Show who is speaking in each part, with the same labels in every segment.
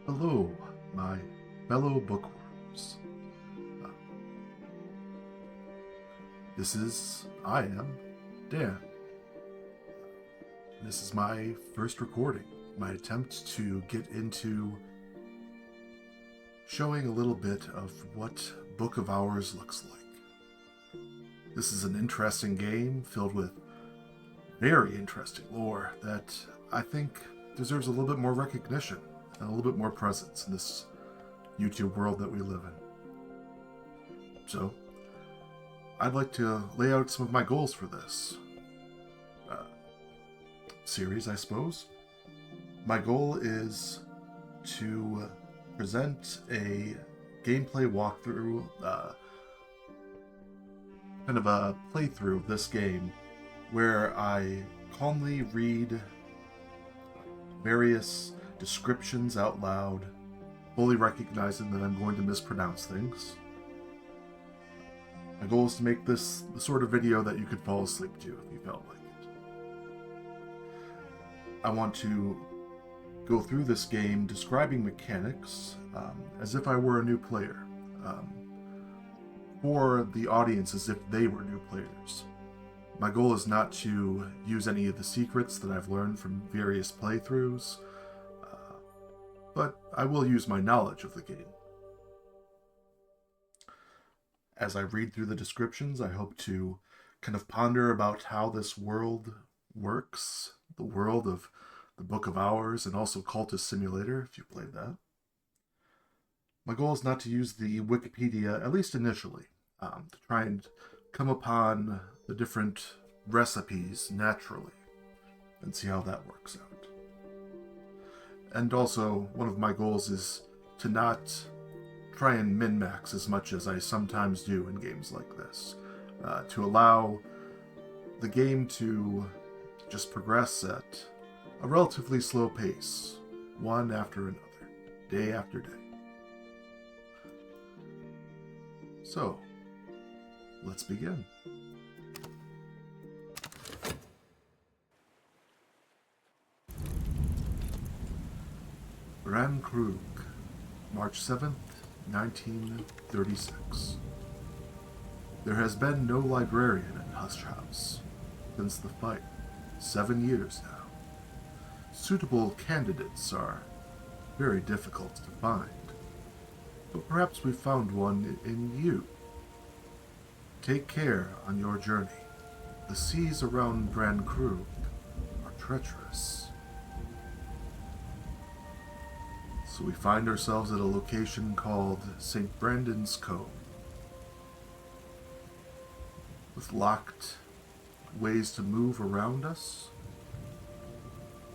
Speaker 1: Hello, my fellow bookworms. Uh, I am Dan. This is my first recording, my attempt to get into showing a little bit of what Book of Hours looks like. This is an interesting game filled with very interesting lore that I think deserves a little bit more recognition and a little bit more presence in this YouTube world that we live in. So, I'd like to lay out some of my goals for this series, I suppose. My goal is to present a gameplay walkthrough, kind of a playthrough of this game, where I calmly read various descriptions out loud, fully recognizing that I'm going to mispronounce things. My goal is to make this the sort of video that you could fall asleep to if you felt like it. I want to go through this game describing mechanics as if I were a new player, for the audience as if they were new players. My goal is not to use any of the secrets that I've learned from various playthroughs, but I will use my knowledge of the game. As I read through the descriptions, I hope to kind of ponder about how this world works, the world of the Book of Hours, and also Cultist Simulator, if you played that. My goal is not to use the Wikipedia, at least initially, to try and come upon the different recipes naturally and see how that works out. And also, one of my goals is to not try and min-max as much as I sometimes do in games like this, to allow the game to just progress at a relatively slow pace, one after another, day after day. So, let's begin. Gran Krug, March 7th, 1936. There has been no librarian in Hush House since the fight, 7 years now. Suitable candidates are very difficult to find, but perhaps we found one in you. Take care on your journey. The seas around Gran Krug are treacherous. So we find ourselves at a location called St. Brandon's Cove, with locked ways to move around us,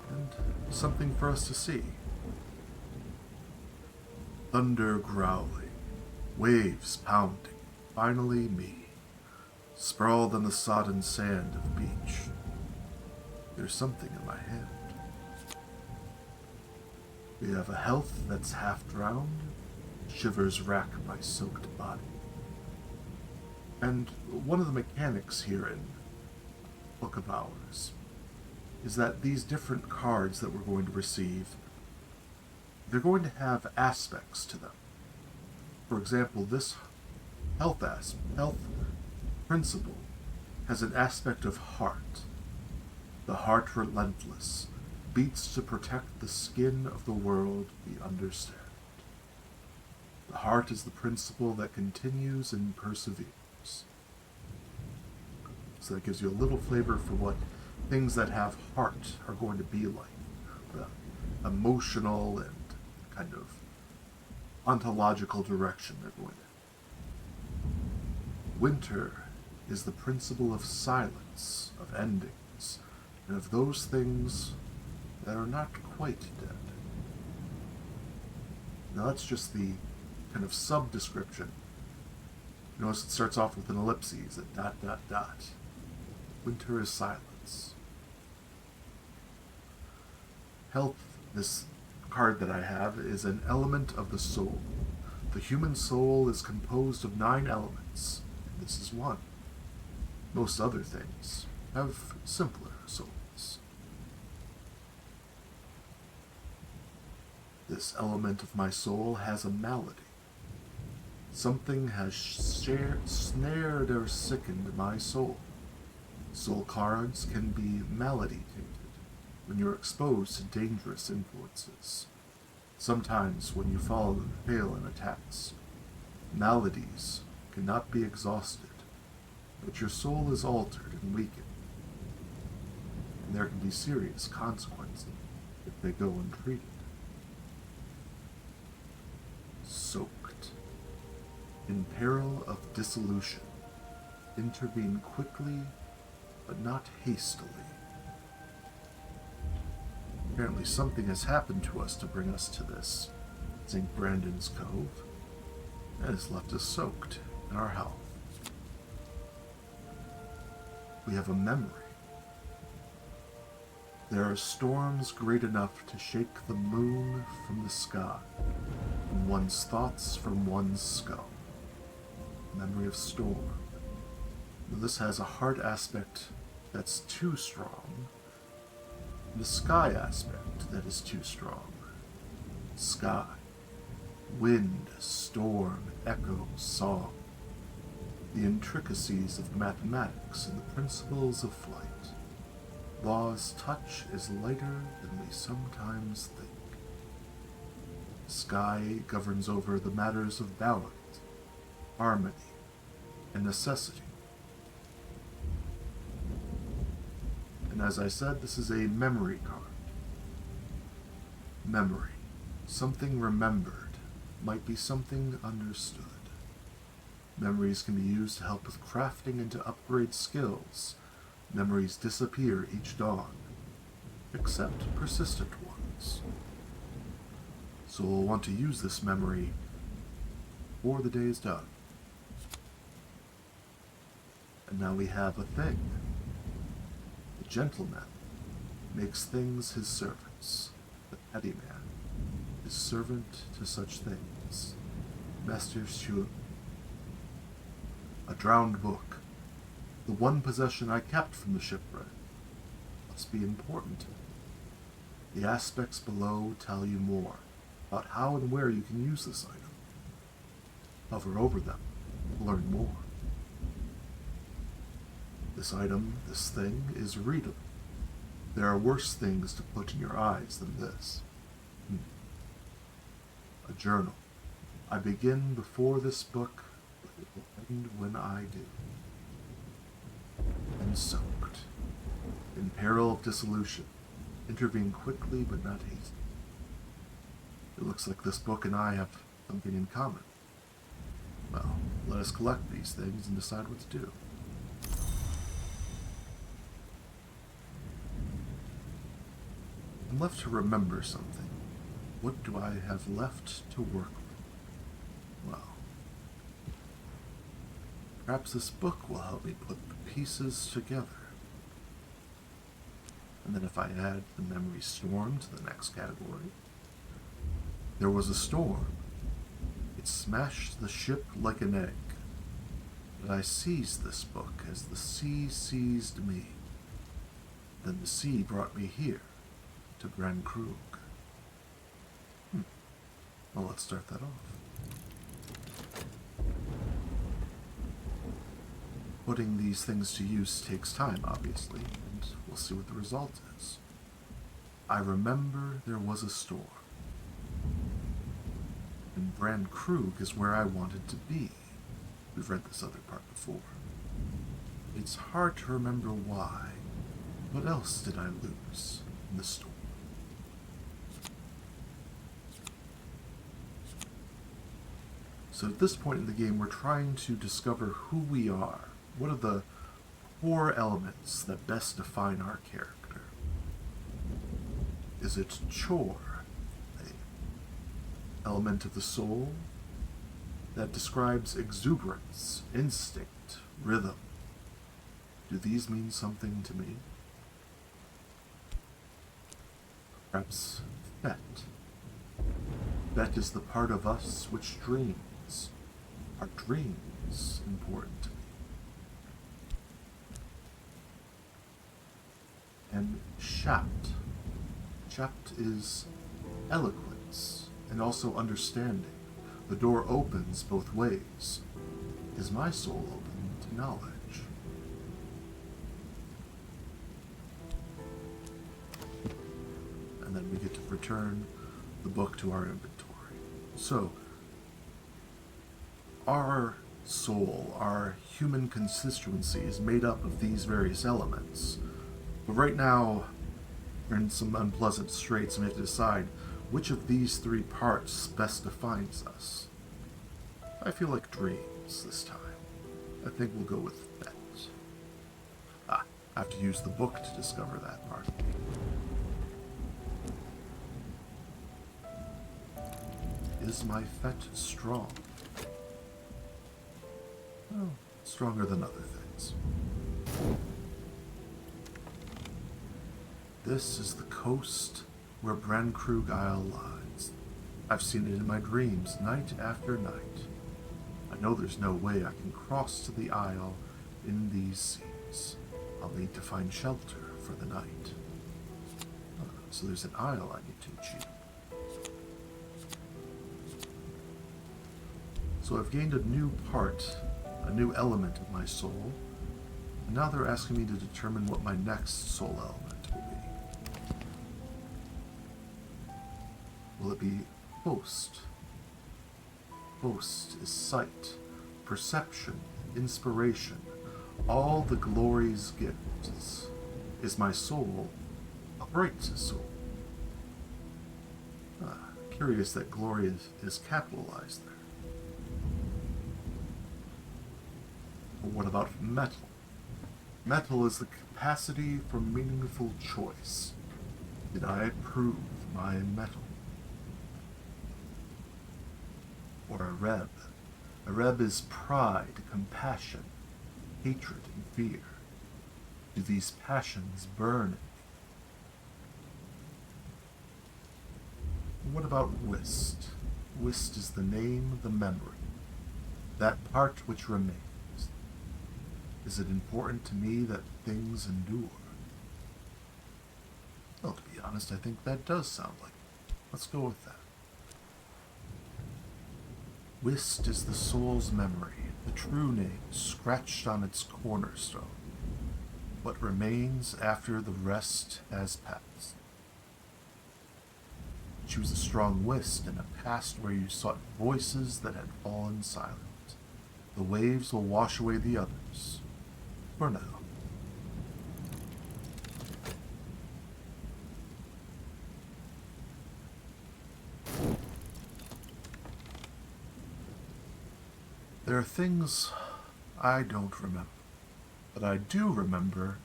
Speaker 1: and something for us to see. Thunder growling, waves pounding, finally me, sprawled on the sodden sand of beach. There's something in my hand. We have a health that's half drowned, shivers rack my soaked body. And one of the mechanics here in Book of Hours is that these different cards that we're going to receive, they're going to have aspects to them. For example, this health principle has an aspect of heart. The heart relentless, beats to protect the skin of the world we understand. The heart is the principle that continues and perseveres. So that gives you a little flavor for what things that have heart are going to be like. The emotional and kind of ontological direction they're going in. Winter is the principle of silence, of endings, and of those things that are not quite dead. Now that's just the kind of sub-description. Notice it starts off with an ellipses, a ... Winter is silence. Health, this card that I have, is an element of the soul. The human soul is composed of 9 elements, and this is one. Most other things have simpler souls. This this element of my soul has a malady. Something has snared or sickened my soul. Soul cards can be malady-tainted when you're exposed to dangerous influences. Sometimes when you fall and fail in attacks, maladies cannot be exhausted, but your soul is altered and weakened, and there can be serious consequences if they go untreated. Soaked. In peril of dissolution, intervene quickly, but not hastily. Apparently something has happened to us to bring us to this St. Brandon's Cove, and has left us soaked in our health. We have a memory. There are storms great enough to shake the moon from the sky, and one's thoughts from one's skull. Memory of storm. This has a heart aspect that's too strong, and a sky aspect that is too strong. Sky. Wind, storm, echo, song. The intricacies of mathematics and the principles of flight. Law's touch is lighter than we sometimes think. Sky governs over the matters of balance, harmony, and necessity. And as I said, this is a memory card. Memory. Something remembered might be something understood. Memories can be used to help with crafting and to upgrade skills. Memories disappear each dawn, except persistent ones. So we'll want to use this memory before the day is done. And now we have a thing. The gentleman makes things his servants. The petty man is servant to such things. Master's Shul. A drowned book. The one possession I kept from the shipwreck. Must be important to me. The aspects below tell you more about how and where you can use this item. Hover over them to learn more. This item, this thing, is readable. There are worse things to put in your eyes than this. A journal. I begin before this book, but it will end when I do. And soaked. In peril of dissolution. Intervene quickly but not hastily. It looks like this book and I have something in common. Well, let us collect these things and decide what to do. I'm left to remember something. What do I have left to work with? Well, perhaps this book will help me put the pieces together. And then if I add the memory storm to the next category. There was a storm. It smashed the ship like an egg. But I seized this book as the sea seized me. Then the sea brought me here, to Grand Krug. Well, let's start that off. Putting these things to use takes time, obviously, and we'll see what the result is. I remember there was a storm. And Grand Krug is where I wanted to be. We've read this other part before. It's hard to remember why. What else did I lose in the storm? So at this point in the game, we're trying to discover who we are. What are the core elements that best define our character? Is it chore? An element of the soul that describes exuberance, instinct, rhythm. Do these mean something to me? Perhaps fet. Fet is the part of us which dreams. Are dreams important to me? And shapt. Shapt is eloquence, and also understanding. The door opens both ways. Is my soul open to knowledge? And then we get to return the book to our inventory. So, our soul, our human constituency, is made up of these various elements. But right now, we're in some unpleasant straits and we have to decide which of these three parts best defines us. I feel like dreams this time. I think we'll go with that. I have to use the book to discover that part. Is my fet strong? Well, stronger than other things. This is the coast where Brankrug Isle lies. I've seen it in my dreams night after night. I know there's no way I can cross to the isle in these seas. I'll need to find shelter for the night. So there's an isle I need to achieve. So I've gained a new part, a new element of my soul, and now they're asking me to determine what my next soul element will be. Will it be boast? Boast is sight, perception, inspiration, all the glory's gifts. Is my soul a bright soul? Curious that glory is capitalized there. But what about metal? Metal is the capacity for meaningful choice. Did I prove my metal? Or a reb. A reb is pride, compassion, hatred, and fear. Do these passions burn in me? What about whist? Whist is the name, the memory, that part which remains. Is it important to me that things endure? Well, to be honest, I think that does sound like it. Let's go with that. Whist is the soul's memory, the true name scratched on its cornerstone. What remains after the rest has passed. Choose a strong whist in a past where you sought voices that had fallen silent. The waves will wash away the others. For now. There are things I don't remember, but I do remember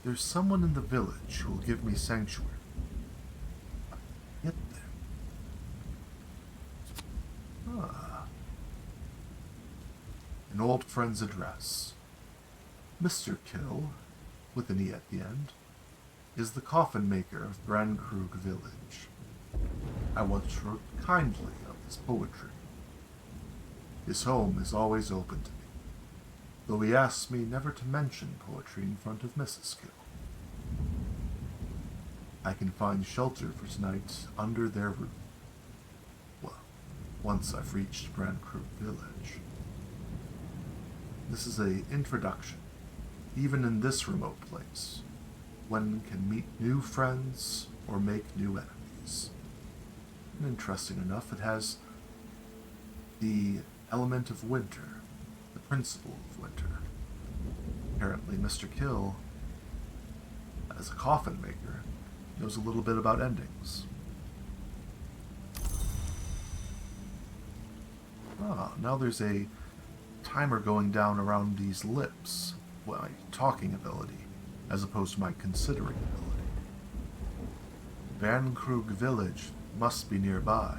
Speaker 1: there's someone in the village who will give me sanctuary. Get there. An old friend's address. Mr. Kill, with an E at the end, is the coffin maker of Brankrug village. I once wrote kindly of his poetry. His home is always open to me, though he asks me never to mention poetry in front of Mrs. Kill. I can find shelter for tonight under their roof. Well, once I've reached Brankrug village. This is an introduction. Even in this remote place, one can meet new friends or make new enemies. And interesting enough, it has the element of winter, the principle of winter. Apparently, Mr. Kill, as a coffin maker, knows a little bit about endings. Now there's a timer going down around these lips. My talking ability, as opposed to my considering ability. Brankrug village must be nearby,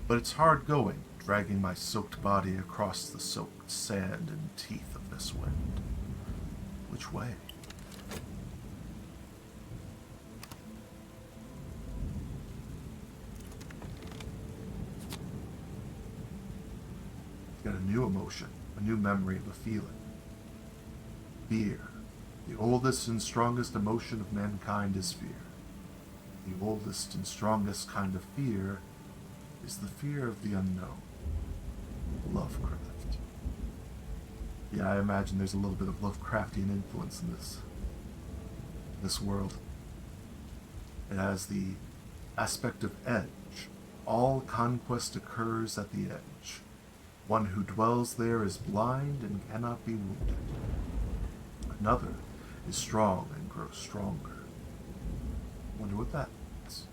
Speaker 1: but it's hard going, dragging my soaked body across the soaked sand and teeth of this wind. Which way? Got a new emotion, a new memory of a feeling. Fear. The oldest and strongest emotion of mankind is fear. The oldest and strongest kind of fear is the fear of the unknown. Lovecraft. Yeah, I imagine there's a little bit of Lovecraftian influence in this world. It has the aspect of edge. All conquest occurs at the edge. One who dwells there is blind and cannot be wounded. Another is strong and grows stronger. Wonder what that means.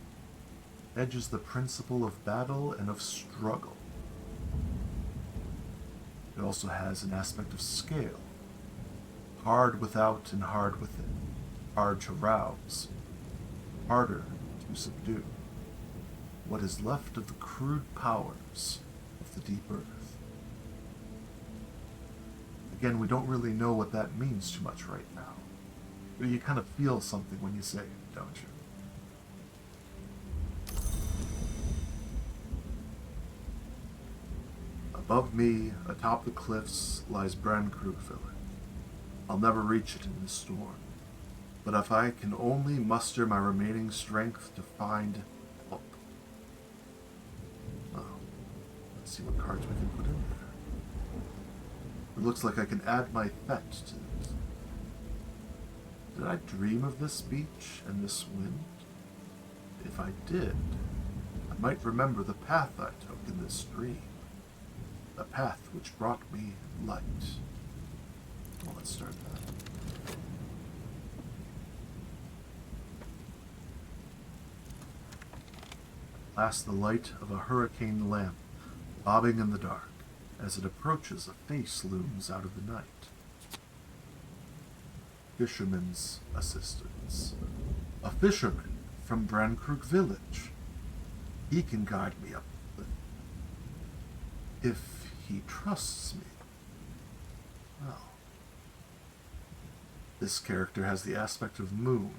Speaker 1: Edge is the principle of battle and of struggle. It also has an aspect of scale. Hard without and hard within. Hard to rouse. Harder to subdue. What is left of the crude powers of the deep earth. Again, we don't really know what that means too much right now. But you kind of feel something when you say it, don't you? Above me, atop the cliffs, lies Brankrug village. I'll never reach it in this storm, but if I can only muster my remaining strength to find help. Oh, let's see what cards we can put in there. It looks like I can add my pet to it. Did I dream of this beach and this wind? If I did, I might remember the path I took in this dream. A path which brought me light. Well, let's start that. Last, the light of a hurricane lamp, bobbing in the dark. As it approaches, a face looms out of the night. Fisherman's assistance. A fisherman from Brankrug village. He can guide me up the cliff. If he trusts me. Well, this character has the aspect of moon.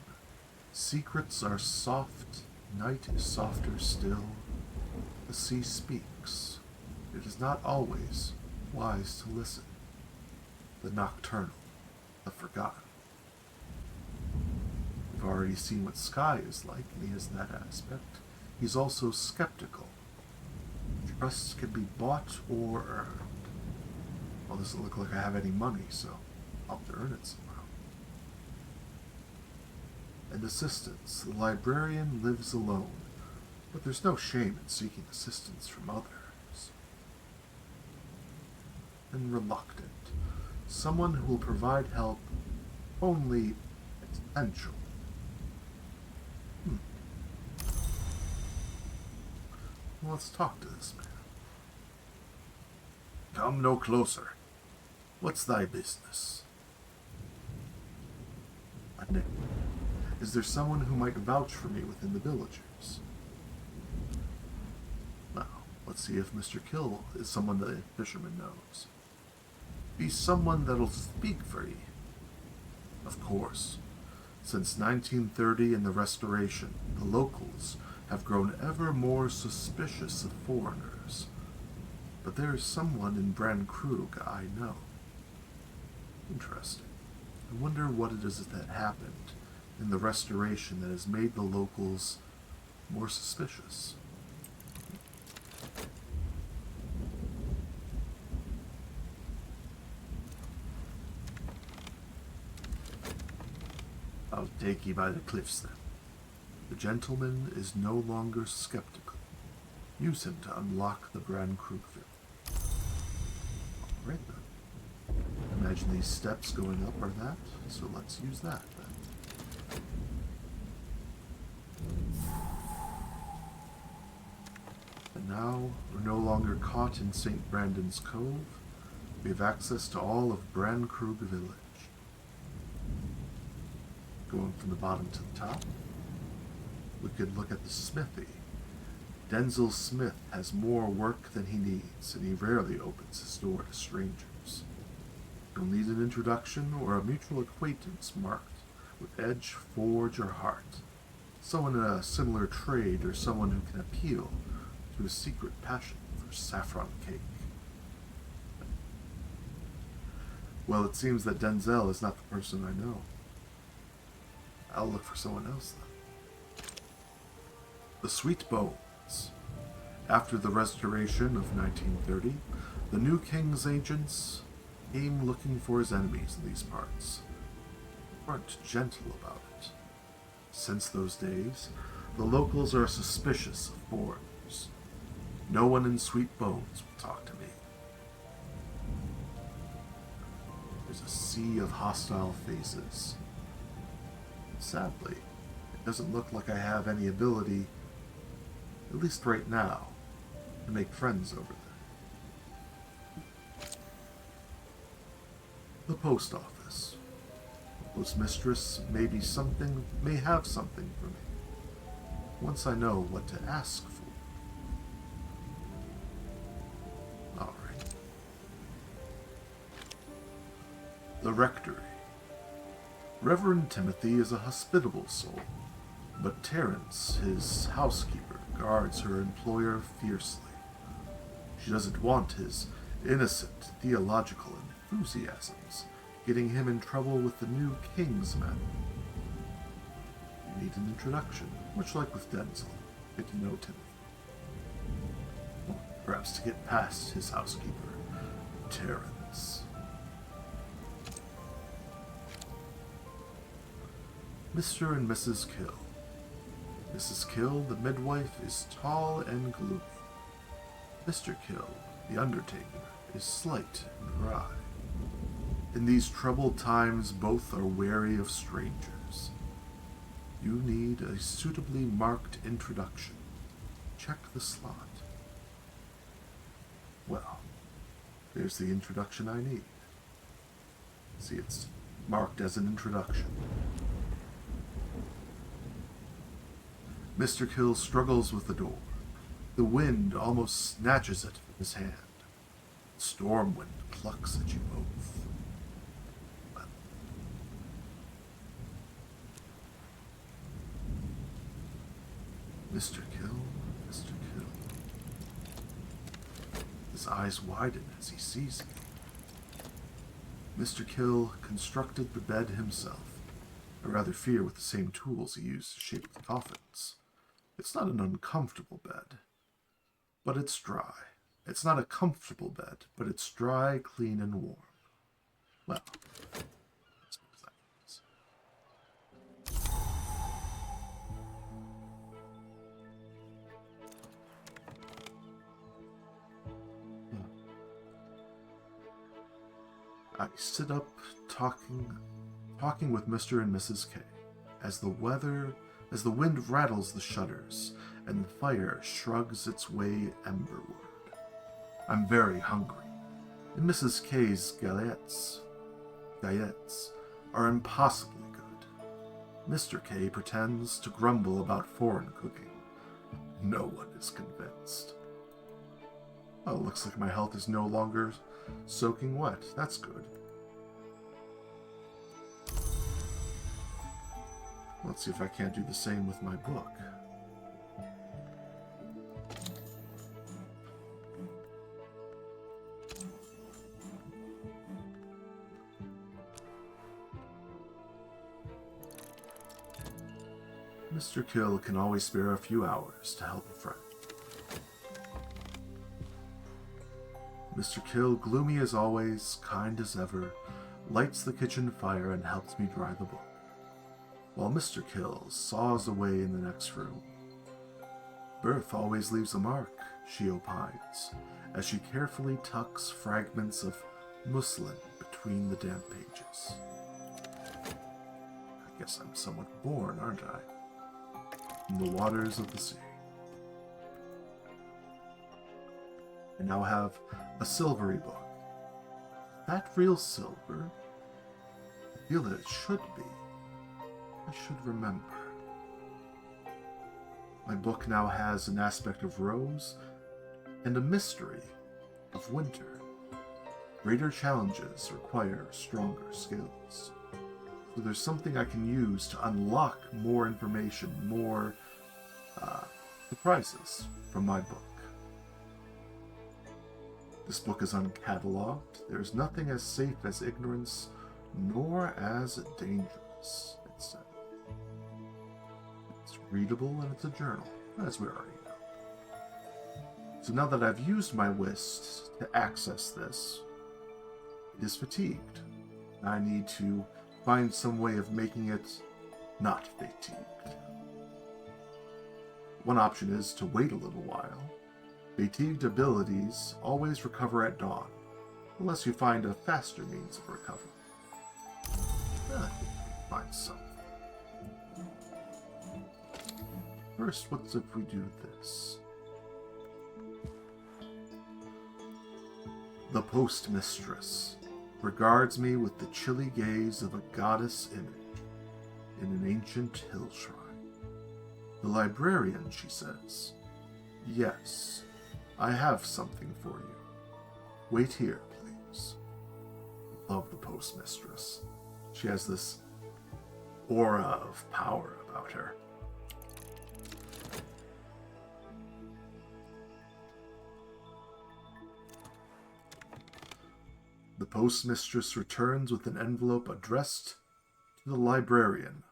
Speaker 1: Secrets are soft, night is softer still. The sea speaks. It is not always wise to listen. The nocturnal, the forgotten. We've already seen what Sky is like, and he has that aspect. He's also skeptical. Trust can be bought or earned. Well, this doesn't look like I have any money, so I'll have to earn it somehow. And assistance. The librarian lives alone, but there's no shame in seeking assistance from others. And reluctant. Someone who will provide help only essential. Well, let's talk to this man. Come no closer. What's thy business? A name. Is there someone who might vouch for me within the villagers? Now, let's see if Mr. Kill is someone that a fisherman knows. Be someone that'll speak for ye. Of course. Since 1930 and the Restoration, the locals have grown ever more suspicious of foreigners. But there is someone in Brankrug I know. Interesting. I wonder what it is that happened in the Restoration that has made the locals more suspicious. I'll take ye by the cliffs then. The gentleman is no longer skeptical. Use him to unlock the Brankrug village. Alright then. Imagine these steps going up are that, so let's use that then. And now we're no longer caught in St. Brandon's Cove. We have access to all of Brankrug village. Going from the bottom to the top, we could look at the smithy. Denzel Smith has more work than he needs, and he rarely opens his door to strangers. You'll need an introduction or a mutual acquaintance marked with edge, forge, or heart. Someone in a similar trade, or someone who can appeal to a secret passion for saffron cake. Well, it seems that Denzel is not the person I know. I'll look for someone else then. The Sweet Bones. After the restoration of 1930, the new king's agents came looking for his enemies in these parts. They weren't gentle about it. Since those days, the locals are suspicious of foreigners. No one in Sweet Bones will talk to me. There's a sea of hostile faces. Sadly, it doesn't look like I have any ability, at least right now, to make friends over there. The post office. The postmistress may have something for me, once I know what to ask for. Alright. The rectory. Reverend Timothy is a hospitable soul, but Terence, his housekeeper, guards her employer fiercely. She doesn't want his innocent theological enthusiasms getting him in trouble with the new king's men. You need an introduction, much like with Denzel. Get to know Timothy. Or perhaps to get past his housekeeper, Terence. Mr. and Mrs. Kill. Mrs. Kill, the midwife, is tall and gloomy. Mr. Kill, the undertaker, is slight and dry. In these troubled times, both are wary of strangers. You need a suitably marked introduction. Check the slot. Well, there's the introduction I need. See, it's marked as an introduction. Mr. Kill struggles with the door. The wind almost snatches it from his hand. Storm wind plucks at you both. But Mr. Kill, Mr. Kill. His eyes widen as he sees me. Mr. Kill constructed the bed himself. I rather fear with the same tools he used to shape the coffins. It's not an uncomfortable bed, but it's dry. It's not a comfortable bed, but it's dry, clean, and warm. Well, that's what that means. I sit up talking with Mr. and Mrs. K, as the wind rattles the shutters and the fire shrugs its way emberward. I'm very hungry, and Mrs. K's galettes are impossibly good. Mr. K pretends to grumble about foreign cooking. No one is convinced. Oh, looks like my health is no longer soaking wet. That's good. Let's see if I can't do the same with my book. Mr. Kill can always spare a few hours to help a friend. Mr. Kill, gloomy as always, kind as ever, lights the kitchen fire and helps me dry the book, while Mr. Kill saws away in the next room. Birth always leaves a mark, she opines, as she carefully tucks fragments of muslin between the damp pages. I guess I'm somewhat born, aren't I? In the waters of the sea. I now have a silvery book. That real silver? I feel that it should be. I should remember. My book now has an aspect of rose and a mystery of winter. Greater challenges require stronger skills. So there's something I can use to unlock more information, more surprises from my book. This book is uncatalogued. There is nothing as safe as ignorance, nor as dangerous, it said. It's readable and it's a journal, as we already know. So now that I've used my whist to access this, it is fatigued. I need to find some way of making it not fatigued. One option is to wait a little while. Fatigued abilities always recover at dawn, unless you find a faster means of recovery. Find something. First, what if we do this? The postmistress regards me with the chilly gaze of a goddess image in an ancient hill shrine. The librarian, she says, "Yes, I have something for you. Wait here, please." Love the postmistress. She has this aura of power about her. The postmistress returns with an envelope addressed to the librarian,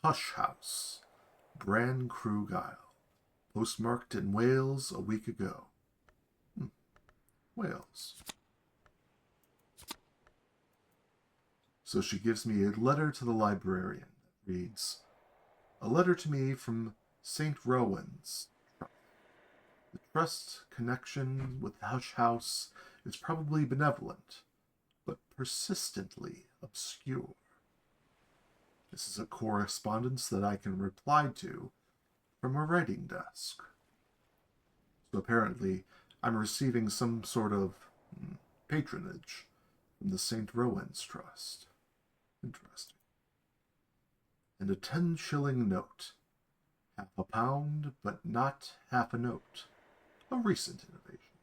Speaker 1: Hush House, Bran Krug Isle, postmarked in Wales a week ago. Wales. So she gives me a letter to the librarian that reads, "A letter to me from St. Rowan's. The trust connection with the Hush House is probably benevolent, but persistently obscure. This is a correspondence that I can reply to from a writing desk." So apparently, I'm receiving some sort of patronage from the St. Rowan's Trust. Interesting. And a 10-shilling note. Half a pound, but not half a note. A recent innovation.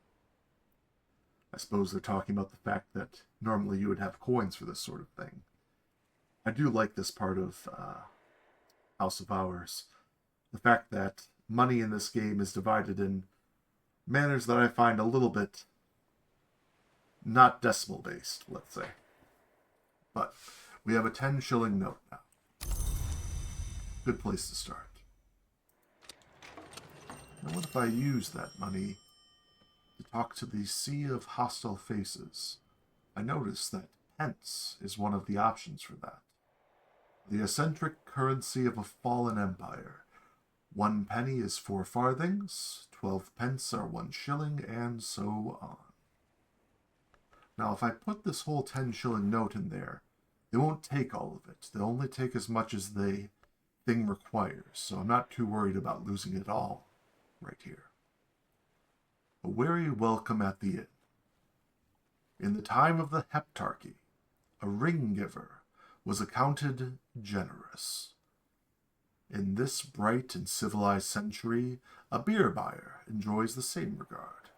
Speaker 1: I suppose they're talking about the fact that normally you would have coins for this sort of thing. I do like this part of House of Hours. The fact that money in this game is divided in manners that I find a little bit not decimal based, let's say. But we have a 10-shilling note now. Good place to start. Now what if I use that money to talk to the sea of hostile faces? I notice that pence is one of the options for that. The eccentric currency of a fallen empire. 1 penny is 4 farthings, 12 pence are 1 shilling, and so on. Now, if I put this whole 10-shilling note in there, they won't take all of it. They'll only take as much as the thing requires, so I'm not too worried about losing it all right here. A weary welcome at the inn. In the time of the Heptarchy, a ring-giver was accounted generous. In this bright and civilized century, a beer buyer enjoys the same regard.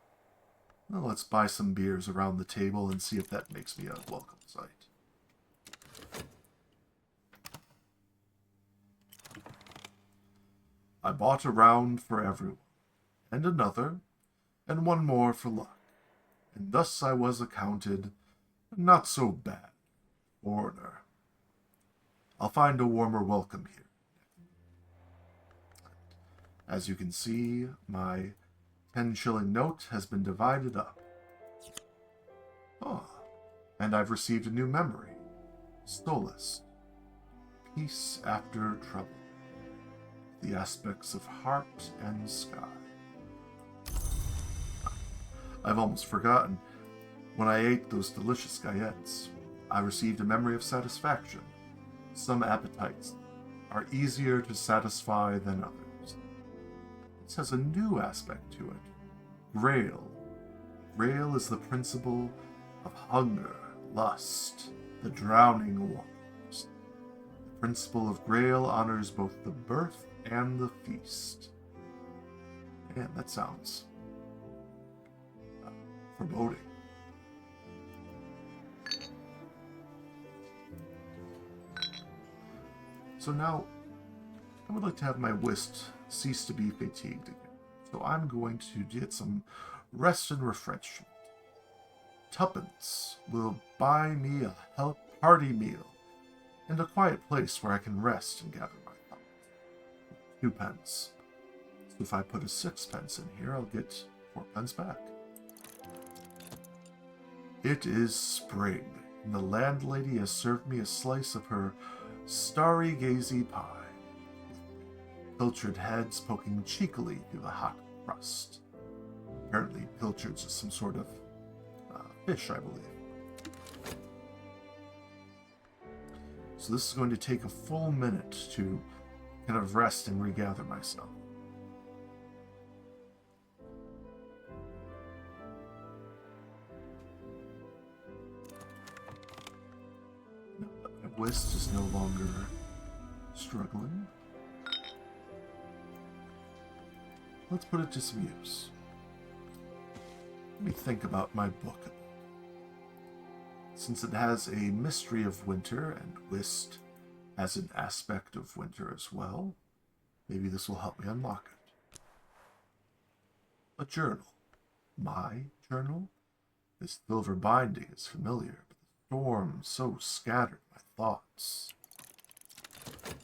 Speaker 1: Well, let's buy some beers around the table and see if that makes me a welcome sight. I bought a round for everyone, and another, and one more for luck, and thus I was accounted not so bad foreigner. I'll find a warmer welcome here. As you can see, my 10-shilling note has been divided up. And I've received a new memory. Solace. Peace after trouble. The aspects of heart and sky. I've almost forgotten. When I ate those delicious gallettes, I received a memory of satisfaction. Some appetites are easier to satisfy than others. This has a new aspect to it. Grail. Grail is the principle of hunger, lust, the drowning waters. The principle of Grail honors both the birth and the feast. Man, that sounds foreboding. So now, I would like to have my whist cease to be fatigued again. So I'm going to get some rest and refreshment. Tuppence will buy me a hearty meal and a quiet place where I can rest and gather my thoughts. 2 pence. So if I put a 6 pence in here, I'll get 4 pence back. It is spring, and the landlady has served me a slice of her starry-gazy pie, with pilchard heads poking cheekily through the hot crust. Apparently, pilchards is some sort of fish, I believe. So this is going to take a full minute to kind of rest and regather myself. Now that my whist is no longer struggling, let's put it to some use. Let me think about my book. Since it has a mystery of winter and whist has an aspect of winter as well, maybe this will help me unlock it. A journal. My journal? This silver binding is familiar, but the storm so scattered my thoughts. Let's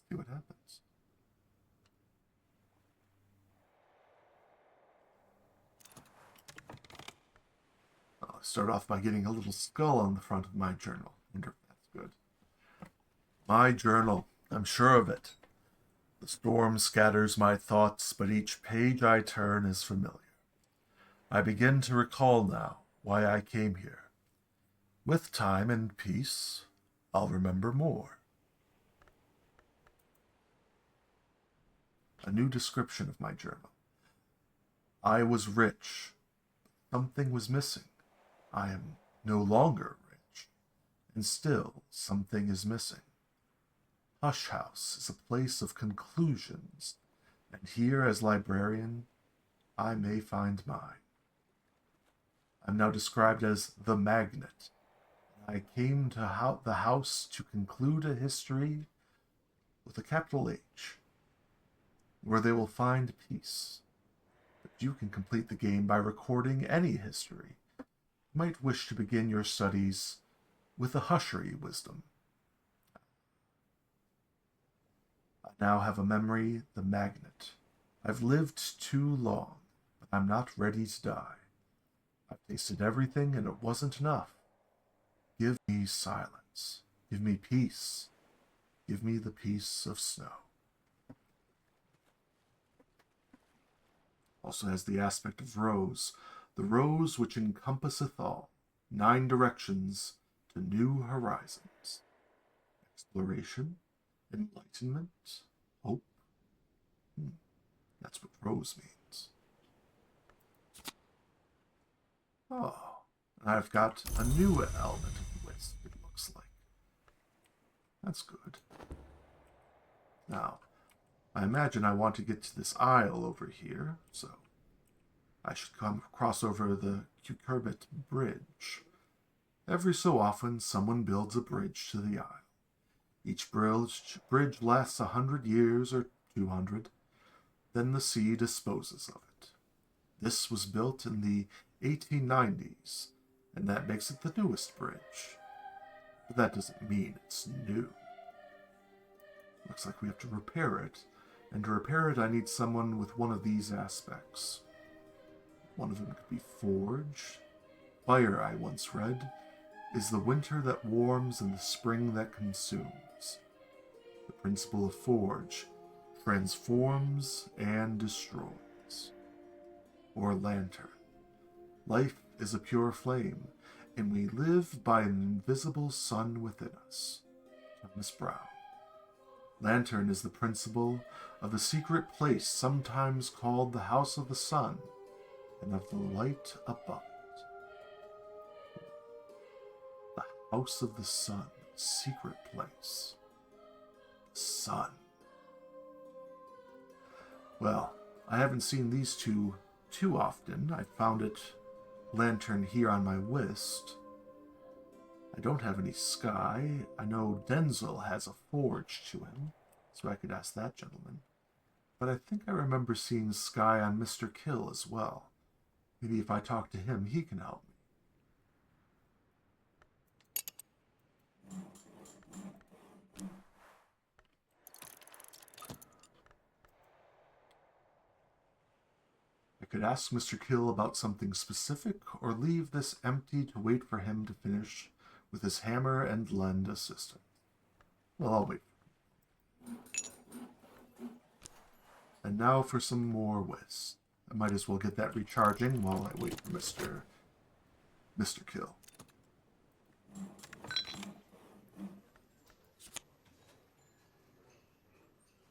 Speaker 1: see what happens. I'll start off by getting a little skull on the front of my journal. Wonder if that's good. My journal. I'm sure of it. The storm scatters my thoughts, but each page I turn is familiar. I begin to recall now why I came here. With time and peace, I'll remember more. A new description of my journal. I was rich. Something was missing. I am no longer rich, and still something is missing. Hush House is a place of conclusions, and here as librarian, I may find mine. I'm now described as the Magnet. I came to the house to conclude a history with a capital H, where they will find peace. But you can complete the game by recording any history. You might wish to begin your studies with a hushery wisdom. I now have a memory, the Magnet. I've lived too long, but I'm not ready to die. I've tasted everything, and it wasn't enough. Give me silence. Give me peace. Give me the peace of snow. Also has the aspect of rose, the rose which encompasseth all, 9 directions to new horizons. Exploration, enlightenment, hope. That's what rose means. Oh, and I've got a new element of the whist, it looks like. That's good. Now, I imagine I want to get to this isle over here, so I should cross over the Cucurbit Bridge. Every so often, someone builds a bridge to the isle. Each bridge lasts 100 years or 200. Then the sea disposes of it. This was built in the 1890s, and that makes it the newest bridge. But that doesn't mean it's new. Looks like we have to repair it, and to repair it I need someone with one of these aspects. One of them could be forge. Fire, I once read, is the winter that warms and the spring that consumes. The principle of forge transforms and destroys. Or lantern. Life is a pure flame, and we live by an invisible sun within us. Thomas Brown. Lantern is the principle of the secret place sometimes called the House of the Sun, and of the light above it. The House of the Sun, secret place. The sun. Well, I haven't seen these two too often. I found it lantern here on my whist. I don't have any sky. I know Denzel has a forge to him, so I could ask that gentleman. But I think I remember seeing sky on Mr. Kill as well. Maybe if I talk to him, he can help me. I could ask Mr. Kill about something specific, or leave this empty to wait for him to finish with his hammer and lend assistance. Well, I'll wait. And now for some more whist. I might as well get that recharging while I wait for Mr. Kill.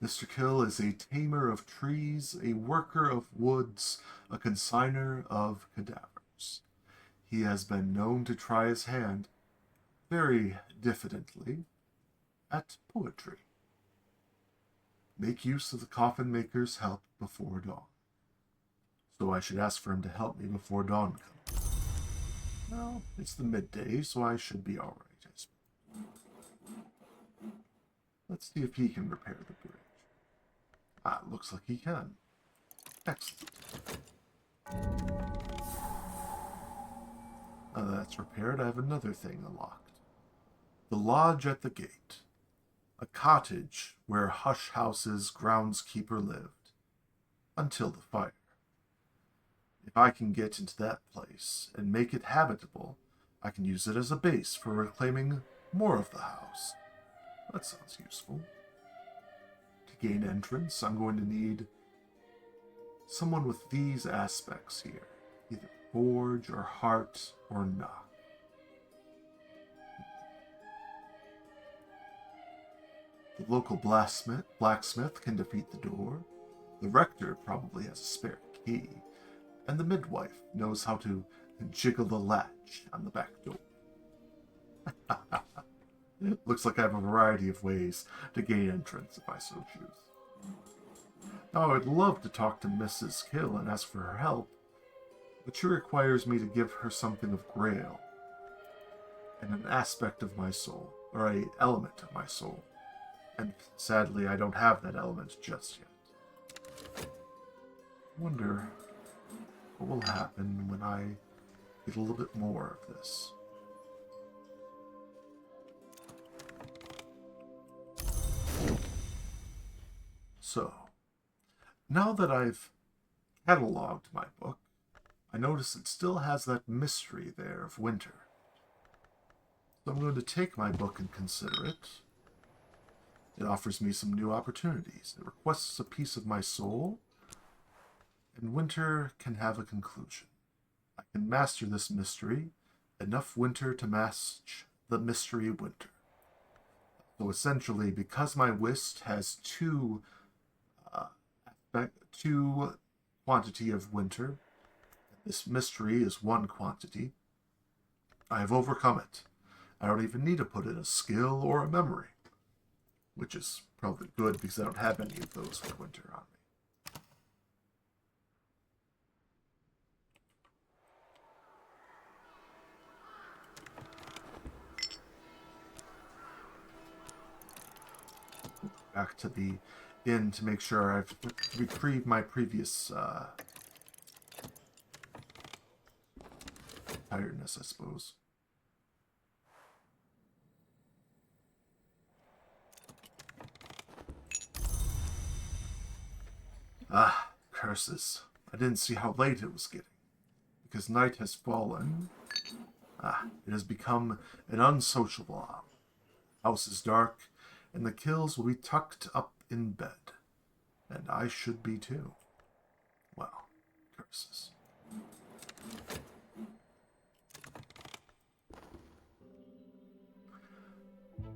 Speaker 1: Mr. Kill is a tamer of trees, a worker of woods, a consigner of cadavers. He has been known to try his hand, very diffidently, at poetry. Make use of the coffin maker's help before dawn. So I should ask for him to help me before dawn comes. Well, it's the midday, so I should be all right, I suppose. Let's see if he can repair the bridge. Ah, looks like he can. Excellent. Now that that's repaired, I have another thing unlocked. The lodge at the gate. A cottage where Hush House's groundskeeper lived. Until the fire. If I can get into that place and make it habitable, I can use it as a base for reclaiming more of the house. That sounds useful. To gain entrance, I'm going to need someone with these aspects here. Either forge or heart or knock. The local blacksmith can defeat the door. The rector probably has a spare key. And the midwife knows how to jiggle the latch on the back door. Looks like I have a variety of ways to gain entrance if I so choose. Now, I would love to talk to Mrs. Kill and ask for her help, but she requires me to give her something of Grail, and an aspect of my soul, or an element of my soul, and sadly I don't have that element just yet. I wonder what will happen when I get a little bit more of this. So, now that I've cataloged my book, I notice it still has that mystery there of winter. So I'm going to take my book and consider it. It offers me some new opportunities. It requests a piece of my soul, and winter can have a conclusion. I can master this mystery, enough winter to match the mystery winter. So essentially, because my whist has two quantity of winter, this mystery is one quantity, I have overcome it. I don't even need to put in a skill or a memory, which is probably good because I don't have any of those with winter on me. Back to the inn to make sure I've retrieved my previous tiredness, I suppose. Ah, curses. I didn't see how late it was getting. Because night has fallen. Ah, it has become an unsociable hour. House is dark, and the kills will be tucked up in bed. And I should be too. Well, curses.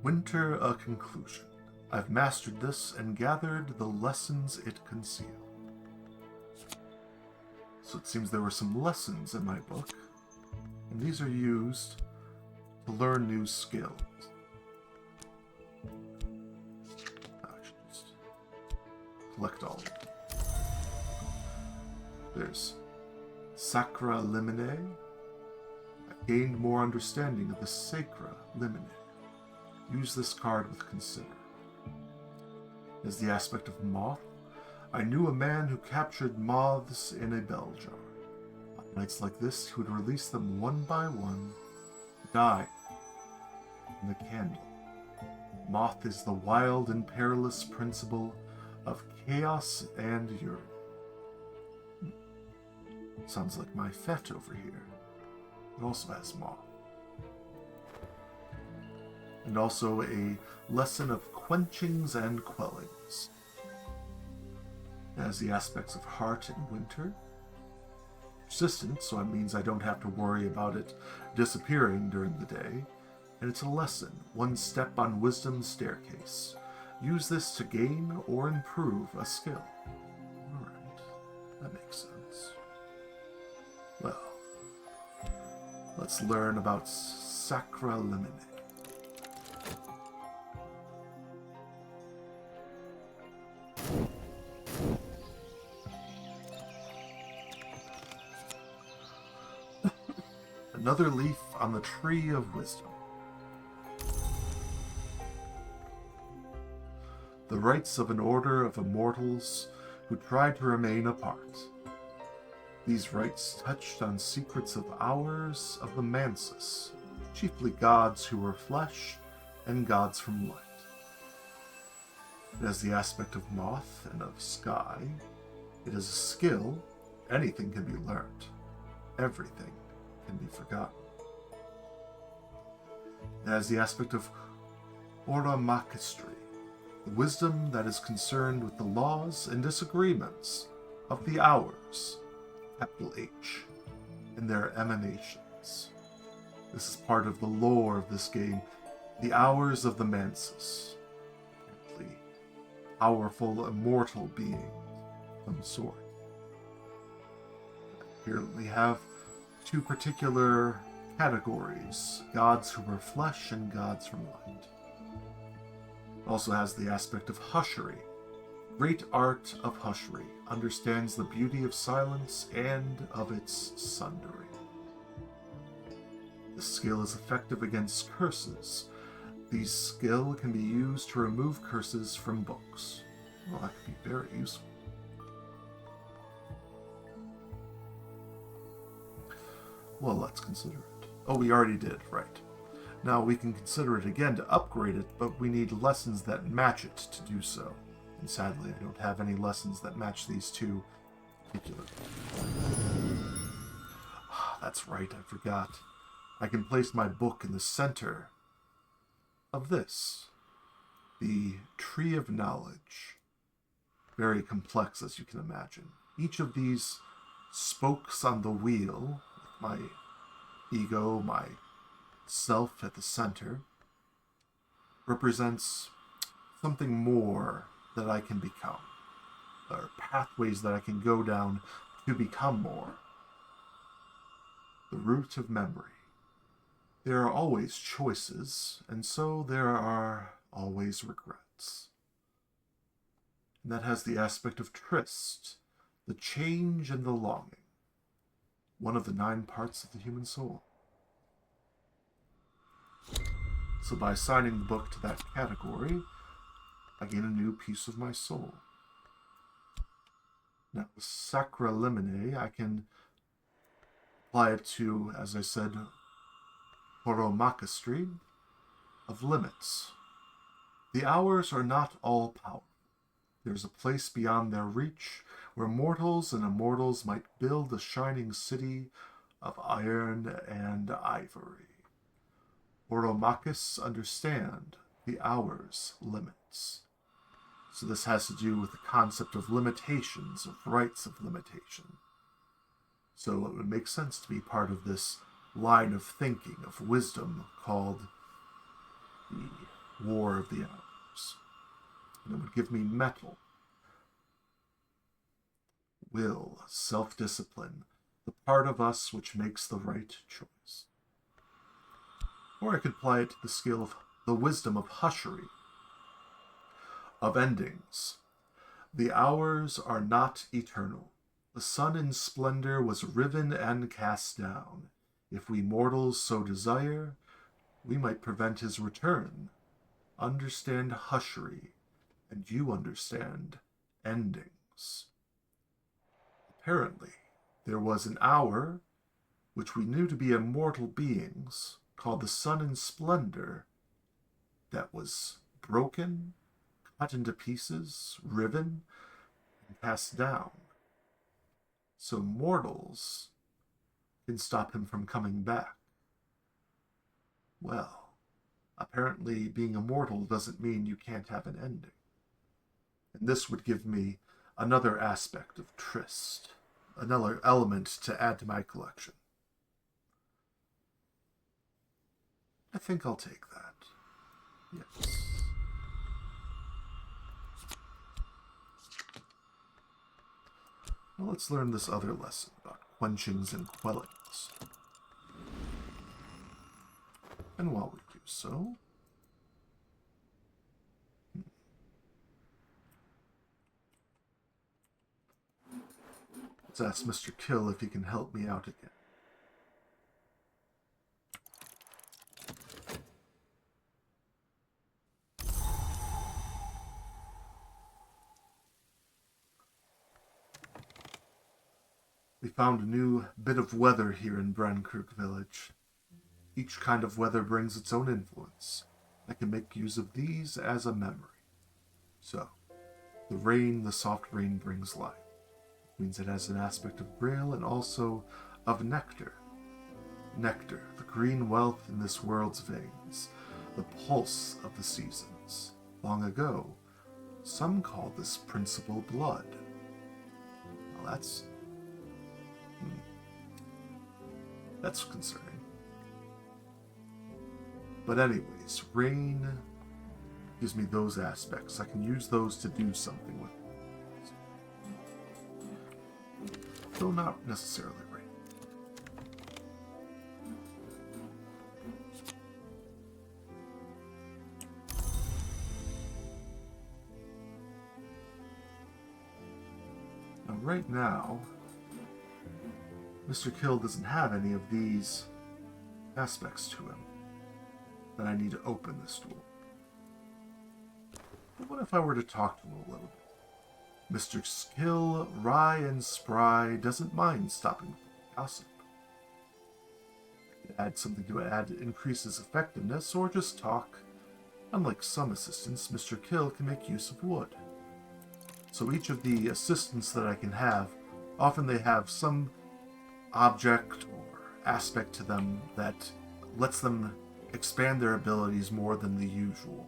Speaker 1: Winter a conclusion. I've mastered this and gathered the lessons it concealed. So it seems there were some lessons in my book, and these are used to learn new skills. I should just collect all of them. There's Sacra Limine. I've gained more understanding of the Sacra Limine. Use this card with consider. As the aspect of moth, I knew a man who captured moths in a bell jar. On nights like this, he would release them one by one, die in the candle. Moth is the wild and perilous principle of chaos and urine. Sounds like my fet over here. It also has moth. And also a lesson of quenchings and quellings. It has the aspects of heart and winter. Persistent, so it means I don't have to worry about it disappearing during the day. And it's a lesson, one step on wisdom's staircase. Use this to gain or improve a skill. Alright, that makes sense. Well, let's learn about Sacralimine. Another leaf on the tree of wisdom. The rights of an order of immortals who tried to remain apart. These rights touched on secrets of hours of the Mansus, chiefly gods who were flesh and gods from light. It has the aspect of moth and of sky. It is a skill. Anything can be learned. Everything can be forgotten. It has the aspect of oromachistry, the wisdom that is concerned with the laws and disagreements of the hours, capital H, and their emanations. This is part of the lore of this game, the hours of the Mansus, apparently powerful immortal beings of some sort. Apparently have two particular categories, gods who were flesh and gods from light. It also has the aspect of hushery. Great art of hushery understands the beauty of silence and of its sundering. This skill is effective against curses. The skill can be used to remove curses from books. Well, that could be very useful. Well, let's consider it. Oh, we already did, right. Now we can consider it again to upgrade it, but we need lessons that match it to do so. And sadly, I don't have any lessons that match these two particularly. That's right, I forgot. I can place my book in the center of this. The Tree of Knowledge. Very complex, as you can imagine. Each of these spokes on the wheel, with my ego, my self at the center, represents something more that I can become, or pathways that I can go down to become more. The root of memory. There are always choices, and so there are always regrets. And that has the aspect of tryst, the change and the longing, one of the 9 parts of the human soul. So by assigning the book to that category, I gain a new piece of my soul. Now, with Sacralimine, I can apply it to, as I said, oromachistry of limits. The hours are not all powerful. There's a place beyond their reach where mortals and immortals might build a shining city of iron and ivory. Oromachists understand the hours' limits. So this has to do with the concept of limitations, of rights of limitation. So it would make sense to be part of this line of thinking, of wisdom, called the War of the Hours. And it would give me mettle, will, self-discipline, the part of us which makes the right choice. Or I could apply it to the skill of the wisdom of hushery, of endings. The hours are not eternal. The sun in splendor was riven and cast down. If we mortals so desire, we might prevent his return. Understand hushery, and you understand endings. Apparently, there was an hour, which we knew to be immortal beings, called the sun in splendor, that was broken, cut into pieces, riven, and cast down. So mortals can stop him from coming back. Well, apparently being immortal doesn't mean you can't have an ending. And this would give me another aspect of Trist, another element to add to my collection. I think I'll take that. Yes. Well, let's learn this other lesson about quenchings and quellings. And while we do so, let's ask Mr. Kill if he can help me out again. We found a new bit of weather here in Brankirk Village. Each kind of weather brings its own influence. I can make use of these as a memory. So, the rain, the soft rain brings life. It means it has an aspect of Grail and also of nectar. Nectar, the green wealth in this world's veins, the pulse of the seasons. Long ago, some called this principle blood. Well, that's concerning. But anyways, rain gives me those aspects. I can use those to do something with it. Though not necessarily rain. Now, right now, Mr. Kill doesn't have any of these aspects to him. Then I need to open this door. But what if I were to talk to him a little bit? Mr. Skill, wry and spry, doesn't mind stopping gossip. Add something to add increases effectiveness, or just talk. Unlike some assistants, Mr. Kill can make use of wood. So each of the assistants that I can have, often they have some object or aspect to them that lets them expand their abilities more than the usual.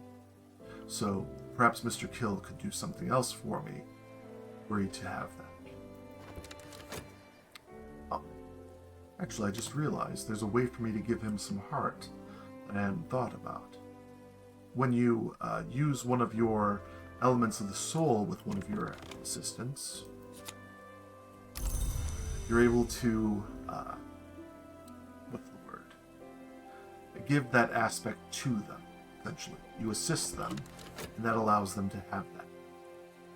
Speaker 1: So perhaps Mr. Kill could do something else for me, were he to have that. Oh, actually, I just realized there's a way for me to give him some heart that I hadn't thought about. When you use one of your elements of the soul with one of your assistants, you're able to, give that aspect to them, essentially. You assist them, and that allows them to have that.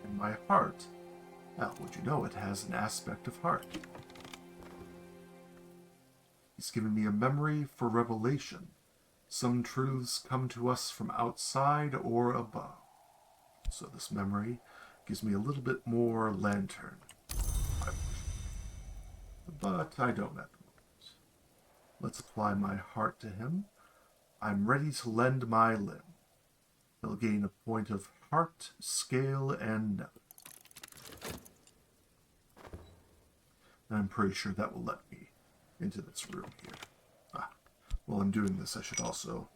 Speaker 1: And my heart, well, would you know, it has an aspect of heart. He's given me a memory for revelation. Some truths come to us from outside or above. So this memory gives me a little bit more lantern. But I don't at the moment. Let's apply my heart to him. I'm ready to lend my limb. He'll gain a point of heart, scale, and nether. And I'm pretty sure that will let me into this room here. While I'm doing this, I should also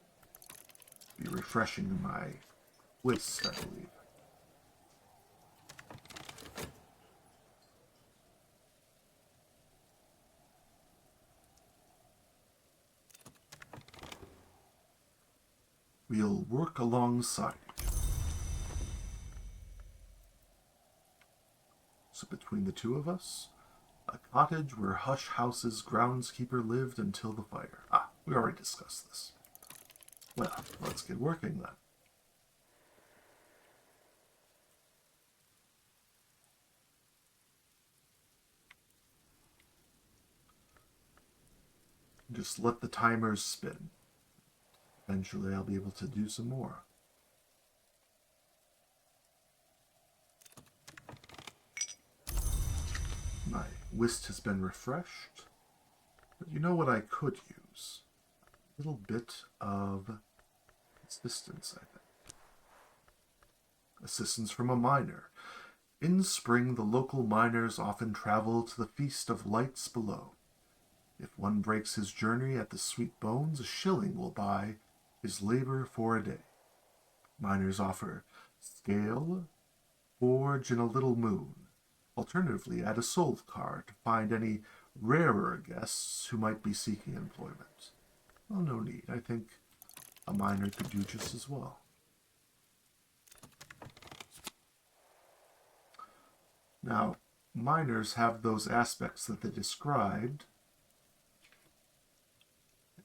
Speaker 1: be refreshing my list, I believe. We'll work alongside each other. So between the two of us, a cottage where Hush House's groundskeeper lived until the fire. We already discussed this. Well, let's get working then. Just let the timers spin. Eventually I'll be able to do some more. My whist has been refreshed. But you know what I could use? A little bit of assistance, I think. Assistance from a miner. In spring, the local miners often travel to the Feast of Lights below. If one breaks his journey at the Sweet Bones, a shilling will buy his labor for a day. Miners offer scale, forge, and a little moon. Alternatively, add a soul card to find any rarer guests who might be seeking employment. Well, no need. I think a miner could do just as well. Now, miners have those aspects that they described.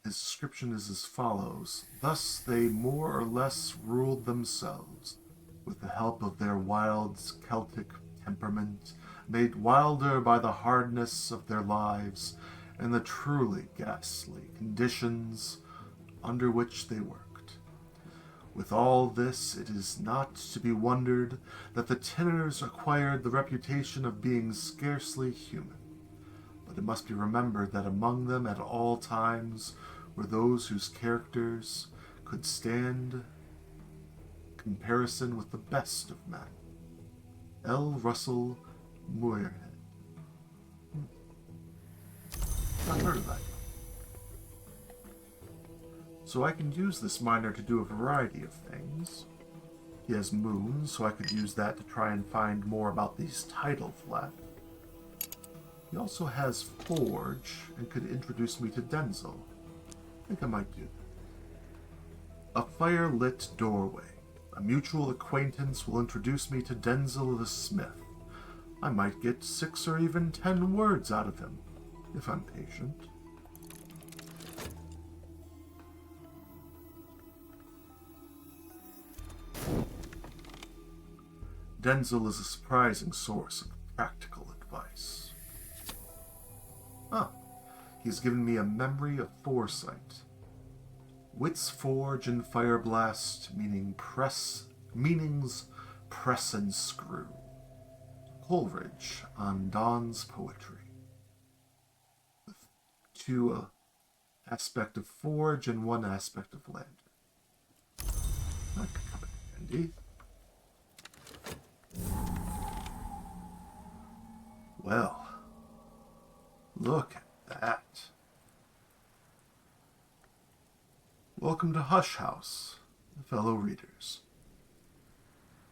Speaker 1: His description is as follows. Thus they more or less ruled themselves, with the help of their wild Celtic temperament, made wilder by the hardness of their lives and the truly ghastly conditions under which they worked. With all this, it is not to be wondered that the tenors acquired the reputation of being scarcely human. But it must be remembered that among them at all times were those whose characters could stand comparison with the best of men. L. Russell Muirhead. Not heard of that. So I can use this miner to do a variety of things. He has moons, so I could use that to try and find more about these tidal flats. He also has forge and could introduce me to Denzel. I think I might do that. A fire-lit doorway. A mutual acquaintance will introduce me to Denzel the Smith. I might get 6 or even 10 words out of him, if I'm patient. Denzel is a surprising source of practical advice. He's given me a memory of foresight. Wit's forge and fire blast, meanings press and screw. Coleridge on Don's poetry. With 2 aspect of forge and 1 aspect of lantern. That could come in handy. Well, look at that. Welcome to Hush House, fellow readers.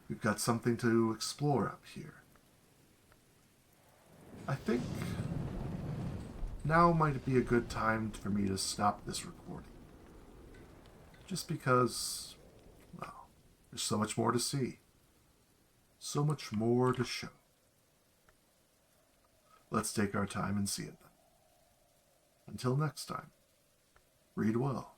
Speaker 1: We've got something to explore up here. I think now might be a good time for me to stop this recording. Just because, well, there's so much more to see. So much more to show. Let's take our time and see it then. Until next time, read well.